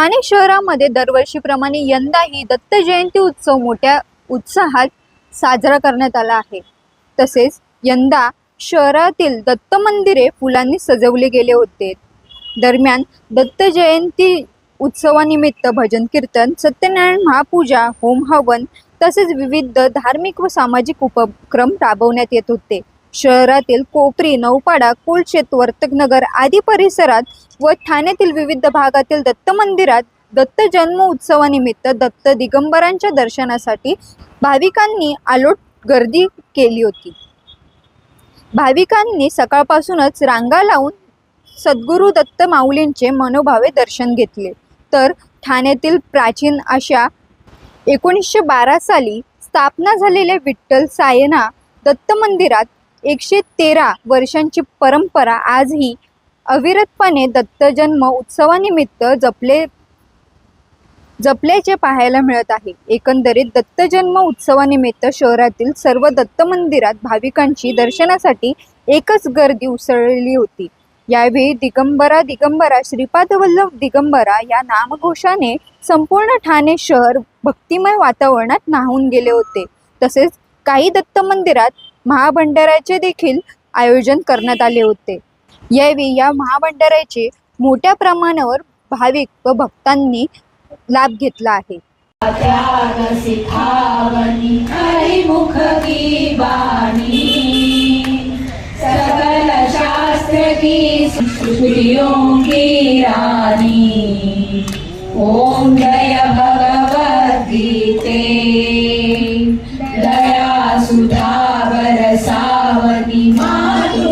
ठाणे शहरामध्ये दरवर्षीप्रमाणे यंदाही दत्त जयंती उत्सव मोठ्या उत्साहात साजरा करण्यात आला आहे। तसेच यंदा शहरातील दत्त मंदिरे फुलांनी सजवले गेले होते। दरम्यान दत्त जयंती उत्सवानिमित्त भजन कीर्तन, सत्यनारायण महापूजा, होम हवन तसेच विविध धार्मिक व सामाजिक उपक्रम राबवण्यात येत होते। शहरातील कोपरी, नौपाडा, कुलशेत, वर्तकनगर आदी परिसरात व ठाण्यातील विविध भागातील दत्त मंदिरात दत्त जन्म उत्सवानिमित्त दत्त दिगंबरांच्या दर्शनासाठी भाविकांनी अलोट गर्दी केली होती। भाविकांनी सकाळपासूनच रांगा लावून सद्गुरू दत्त माऊलींचे मनोभावे दर्शन घेतले। तर ठाण्यातील प्राचीन अशा 1912 साली स्थापना झालेल्या विठ्ठल सायना दत्त मंदिरात 113 वर्षांची परंपरा आजही अविरतपणे दत्त जन्म उत्सवानिमित्त जपल्याचे पाहायला मिळत आहे। एकंदरीत दत्त जन्म उत्सवानिमित्त शहरातील सर्व दत्त मंदिरात भाविकांची दर्शनासाठी एकच गर्दी उसळली होती। यावेळी दिगंबरा दिगंबरा श्रीपाद वल्लभ दिगंबरा या नामघोषाने संपूर्ण ठाणे शहर भक्तिमय वातावरणात न्हाऊन गेले होते। तसेच काही दत्त मंदिरात महाभंडाऱ्याचे देखील आयोजन करण्यात आले होते। यावेळी या महाभंडाऱ्याचे मोठ्या प्रमाणावर भाविक व भक्तांनी लाभ घेतला आहे। सकल शास्त्र की स्मृतियों की रानी, ओम जय भगवद गीते, दया सुधा बरसावती मातु।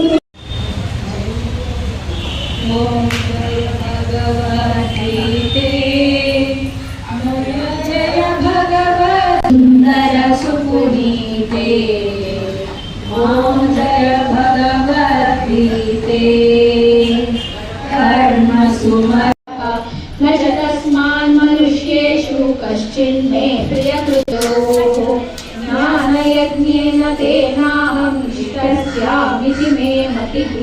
ओम जय भगवद गीते, जय भगवद सुंदर सुपुनीते, ओम जय भगवद गीते, कर्म सुमर्पः न च तस्मान् मनुष्येषु कश्चिन् मे प्रियकृतो, ज्ञानयज्ञेन तेनाहम् इष्टस्यामिति मे मतिः,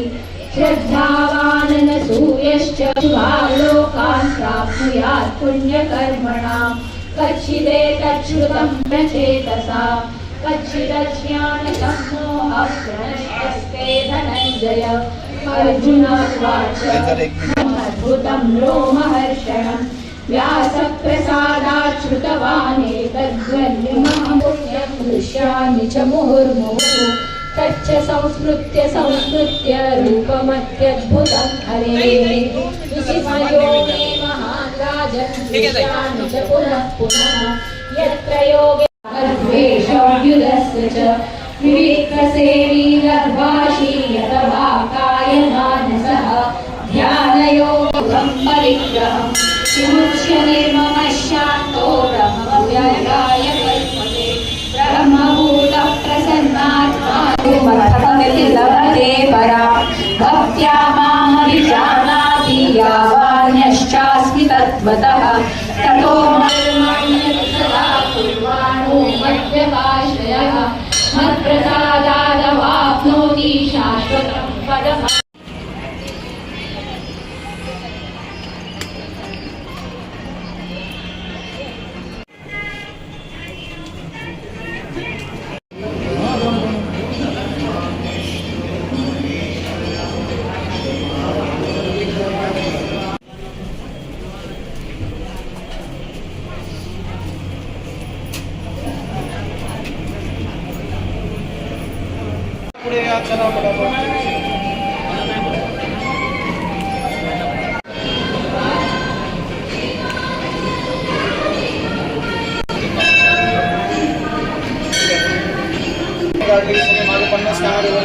श्रद्धावान् अनसूयश्च शुभालोकान् प्राप्नुयात् पुण्यकर्मणां, कच्चिदेतच्छ्रुतं प्रचेतसा, कच्चिदज्ञानसम्मोहप्रणश्यस्ते धनञ्जय। अर्जुन उवाच अद्भुतं रोमहर्षणं व्यासप्रसादात् श्रुतवान् एतद्वल्यमहं दृश्यामि च मुहुर्मुहुः, तच्च संस्मृत्य रूपमत्यद्भुतं हरेः, विस्मयो मे महान् राजन् दृश्यामि च पुनः पुनः, यत्र योगे द्वेषोऽभ्युदस्य च विविक्तसेवी गर्भाशी यतवा कायमानसः, ध्यानयोगं परिग्रहं विमुच्यते मम शान्तो ब्रह्मव्ययाय कल्पते, ब्रह्मभूतः प्रसन्नात्मा लभते परा, भक्त्या मामभिजानाति यावान्यश्चास्मि तत्त्वतः, ततो मन्मन्यत् सदा कुर्वाणो मद्व्यपाश्रयः, मत्प्रसादादवाप्नोति शाश्वतं पदम्। माझं 50 कामावर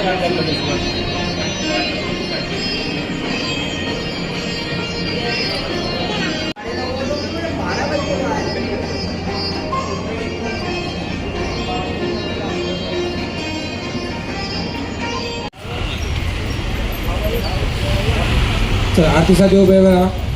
आरतीसाठी उभे बघा।